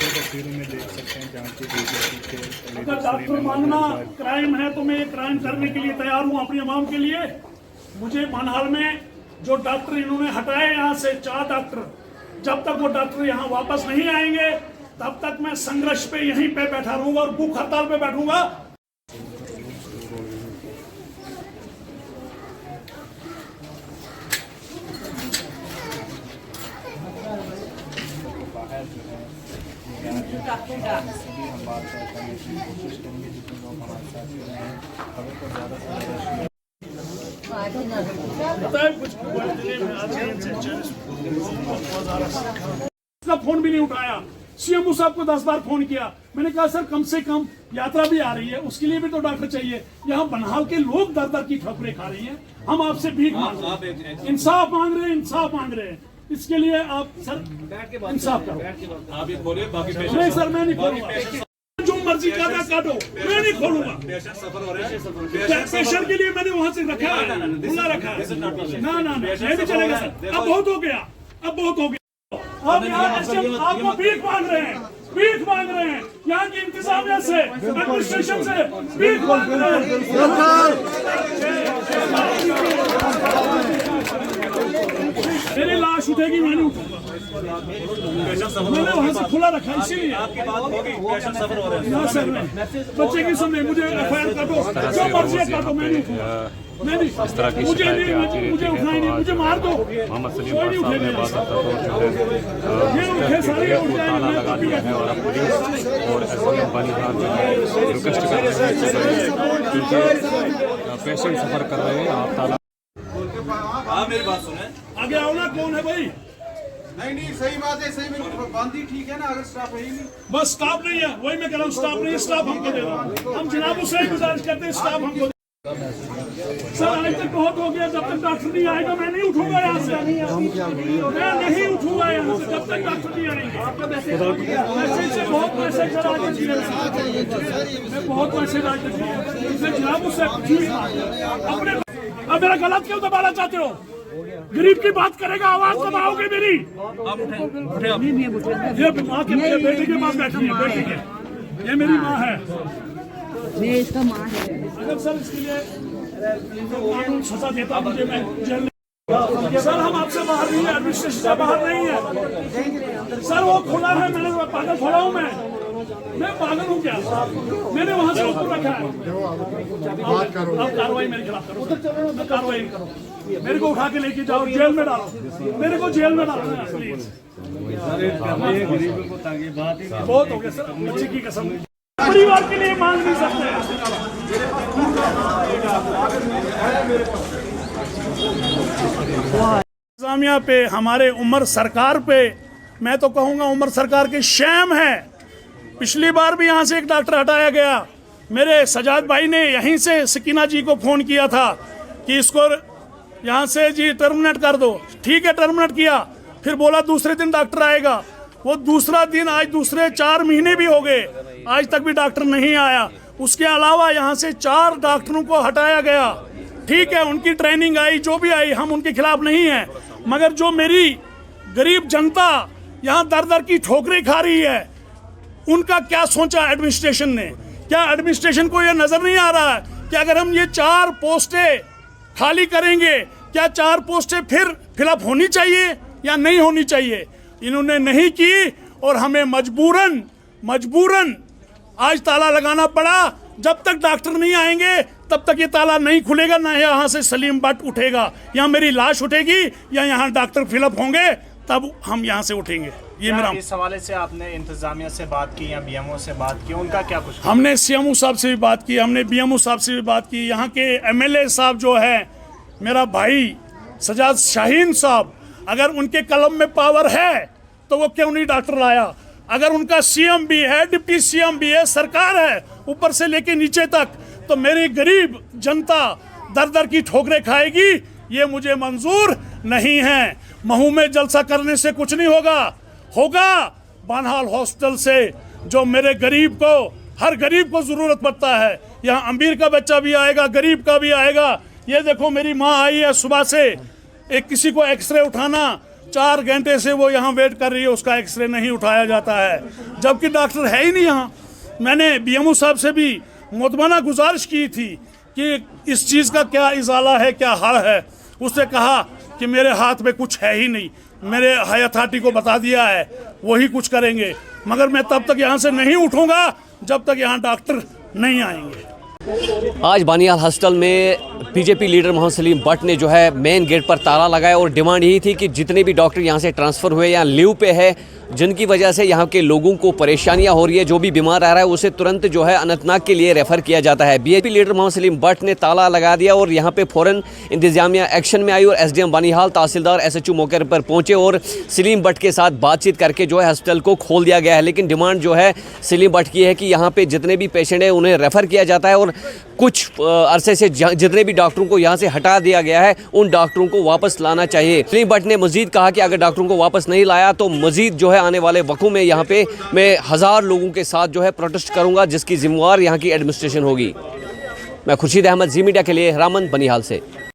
तस्वीरों में देख सकते हैं जहाँ की बीजेपी के अगर डॉक्टर मांगना क्राइम है तो मैं ये क्राइम करने के लिए तैयार हूँ अपनी आवाम के लिए। मुझे बनहाल में जो डॉक्टर इन्होंने हटाए यहाँ से 4 डॉक्टर, जब तक वो डॉक्टर यहाँ वापस नहीं आएंगे तब तक मैं संघर्ष पे यहीं पे बैठा रहूंगा और भूख हड़ताल पे बैठूंगा। हम बात करने की कोशिश करेंगे जितने लोग हमारे साथ हैं खबर को ज़्यादा से ज़्यादा फोन भी नहीं उठाया। सीएमओ साहब को 10 बार फोन किया। मैंने कहा सर कम से कम यात्रा भी आ रही है, उसके लिए भी तो डॉक्टर चाहिए। यहाँ बनहाल के लोग दर दर की ठोकरें खा रही हैं। हम आपसे भीख मांग रहे हैं, इंसाफ मांग रहे हैं, इंसाफ मांग रहे हैं। इसके लिए आप सर इंसाफ करो। आप ये खोलिए, बाकी नहीं सर मैं नहीं खोलूंगा, जो मर्जी काटा काटो, मैं नहीं खोलूंगा। पेशेंट सफर हो रहे हैं, पेशेंट के लिए मैंने वहाँ से रखा है, खुला रखा है। ना ना नहीं भी चलेगा सर, अब बहुत हो गया, अब बहुत हो गया। आप यहाँ आपको भीख मांग रहे हैं, भीख मांग रहे हैं यहाँ की इंतजामिया से, एडमिनिस्ट्रेशन से भीख मांग रहे हैं। मेरी लाश उठेगी, मैं नहीं उठूंगा। मैंने वहाँ से खुला रखा इसीलिए। आपकी बात होगी, पेशेंट सफर हो रहे हैं। ना सर नहीं, बच्चे की सुनने मुझे एफआईआर काटो, जो मर्जी काटो, मैं नहीं उठूंगा। नहीं इस तरह की मुझे शिकायतें नहीं, आती मुझे रहती उठाई हैं। नहीं, मुझे मार दो। मोहम्मद सलीम कोई नहीं साहब ने उठेगा। बात ताला लगा दिया है और अब पुलिस और एसडीएम बानीहाल जो है रिक्वेस्ट कर रहे हैं क्योंकि पेशेंट सफर कर रहे हैं। आप ताला आप मेरी बात सुने, आगे आओ ना, कौन है भाई? नहीं सही बात है, सही में बंदी ठीक है ना, अगर स्टाफ है ही नहीं। बस स्टाफ नहीं है, वही मैं कह रहा हूँ, स्टाफ नहीं है, स्टाफ हमको दे दो। हम जनाबों से ही गुजारिश करते हैं, स्टाफ हमको। सर आज तक बहुत हो गया, जब तक डॉक्टर नहीं आएगा मैं नहीं उठूंगा यहाँ से, मैं नहीं उठूंगा यहाँ से जब तक डॉक्टर नहीं आएंगे। मैसेज से बहुत मैसेज सर आज दिए, मैं बहुत मैसेज आज दिए जनाबों से अपने। अब मेरा गलत क्यों दबाना चाहते हो? गरीब की बात करेगा, आवाज दबाओगे मेरी। ये माँ के बेटे के पास बैठी है, बेटी के, ये मेरी माँ है, मैं इसका माँ है। अगर सर इसके लिए कानून सजा देता मुझे, मैं जेल में। सर हम आपसे बाहर नहीं है, एडमिनिस्ट्रेशन से बाहर नहीं है सर, वो खुला है। मैंने पागल थोड़ा हूँ, मैं पागल हूँ क्या? मैंने वहाँ से ऊपर रखा है। आप कार्रवाई मेरे खिलाफ करो, मैं कार्रवाई नहीं करूँ। मेरे को उठा के लेके जाओ, जेल में डालो, मेरे को जेल में डालो प्लीज। बहुत हो गया सर, बच्चे की कसम, परिवार के लिए मांग नहीं सकते। इंतजामिया पे, हमारे उमर सरकार पे, मैं तो कहूँगा उमर सरकार के शैम है। पिछली बार भी यहाँ से एक डॉक्टर हटाया गया। मेरे सजाद भाई ने यहीं से सकीना जी को फ़ोन किया था कि इसको यहाँ से जी टर्मिनेट कर दो। ठीक है, टर्मिनेट किया, फिर बोला दूसरे दिन डॉक्टर आएगा। वो दूसरा दिन, आज दूसरे 4 महीने भी हो गए, आज तक भी डॉक्टर नहीं आया। उसके अलावा यहाँ से 4 डॉक्टरों को हटाया गया। ठीक है, उनकी ट्रेनिंग आई, जो भी आई, हम उनके खिलाफ नहीं हैं, मगर जो मेरी गरीब जनता यहाँ दर दर की ठोकरें खा रही है, उनका क्या सोचा एडमिनिस्ट्रेशन ने? क्या एडमिनिस्ट्रेशन को यह नजर नहीं आ रहा है कि अगर हम ये 4 पोस्टें खाली करेंगे, क्या 4 पोस्टें फिर फिलअप होनी चाहिए या नहीं होनी चाहिए? इन्होंने नहीं की और हमें मजबूरन आज ताला लगाना पड़ा। जब तक डॉक्टर नहीं आएंगे तब तक ये ताला नहीं खुलेगा, ना यहाँ से सलीम बट उठेगा। यहाँ मेरी लाश उठेगी या यहाँ डॉक्टर फिलअप होंगे, तब हम यहाँ से उठेंगे। ये मेरा इस हवाले से आपने इंतजामिया से बात की या बीएमओ से बात की, उनका क्या कुछ? हमने सीएमओ साहब से भी बात की, हमने बीएमओ साहब से भी बात की। यहाँ के एमएलए साहब जो है मेरा भाई सजाद शाहीन साहब, अगर उनके कलम में पावर है तो वो क्यों नहीं डॉक्टर लाया? अगर उनका सीएम भी है, डिप्टी सीएम भी है, सरकार है ऊपर से लेके नीचे तक, तो मेरी गरीब जनता दर दर की ठोकरें खाएगी, ये मुझे मंजूर नहीं है। महू में जलसा करने से कुछ नहीं होगा बनहाल हॉस्पिटल से, जो मेरे गरीब को, हर गरीब को ज़रूरत पड़ता है। यहाँ अमीर का बच्चा भी आएगा, गरीब का भी आएगा, ये देखो मेरी माँ आई है सुबह से, एक किसी को एक्सरे उठाना 4 घंटे से वो यहाँ वेट कर रही है, उसका एक्सरे नहीं उठाया जाता है, जबकि डॉक्टर है ही नहीं यहाँ। मैंने बीएमओ साहब से भी मुतमना गुजारिश की थी कि इस चीज़ का क्या इजाला है, क्या हल है। उसने कहा कि मेरे हाथ में कुछ है ही नहीं, मेरे हाई अथॉरिटी को बता दिया है, वही कुछ करेंगे, मगर मैं तब तक यहाँ से नहीं उठूँगा जब तक यहाँ डॉक्टर नहीं आएंगे। आज बानियाल हॉस्टल में बीजेपी लीडर मोहम्मद सलीम भट्ट ने जो है मेन गेट पर ताला लगाया और डिमांड यही थी कि जितने भी डॉक्टर यहाँ से ट्रांसफ़र हुए या लीव पे है, जिनकी वजह से यहाँ के लोगों को परेशानियाँ हो रही है, जो भी बीमार आ रहा है उसे तुरंत जो है अनंतनाग के लिए रेफ़र किया जाता है। बीजेपी लीडर मोहम्मद सलीम भट्ट ने ताला लगा दिया और यहाँ पे फ़ौरन इंतजामिया एक्शन में आई और एसडीएम बानिहाल, तहसीलदार, एसएचओ मौके पर पहुँचे और सलीम भट्ट के साथ बातचीत करके जो है हॉस्पिटल को खोल दिया गया है। लेकिन डिमांड जो है सलीम भट्ट की है कि यहाँ पे जितने भी पेशेंट हैं उन्हें रेफ़र किया जाता है और कुछ अरसे से जितने भी डॉक्टरों को यहाँ से हटा दिया गया है उन डॉक्टरों को वापस लाना चाहिए। सलीम भट्ट ने मजीद कहा कि अगर डॉक्टरों को वापस नहीं लाया तो मजीद जो है आने वाले वक़्तों में यहाँ पे मैं 1000 लोगों के साथ जो है प्रोटेस्ट करूँगा, जिसकी जिम्मेवार यहाँ की एडमिनिस्ट्रेशन होगी। मैं खुर्शीद अहमद, जी मीडिया के लिए रामन, बनिहाल से।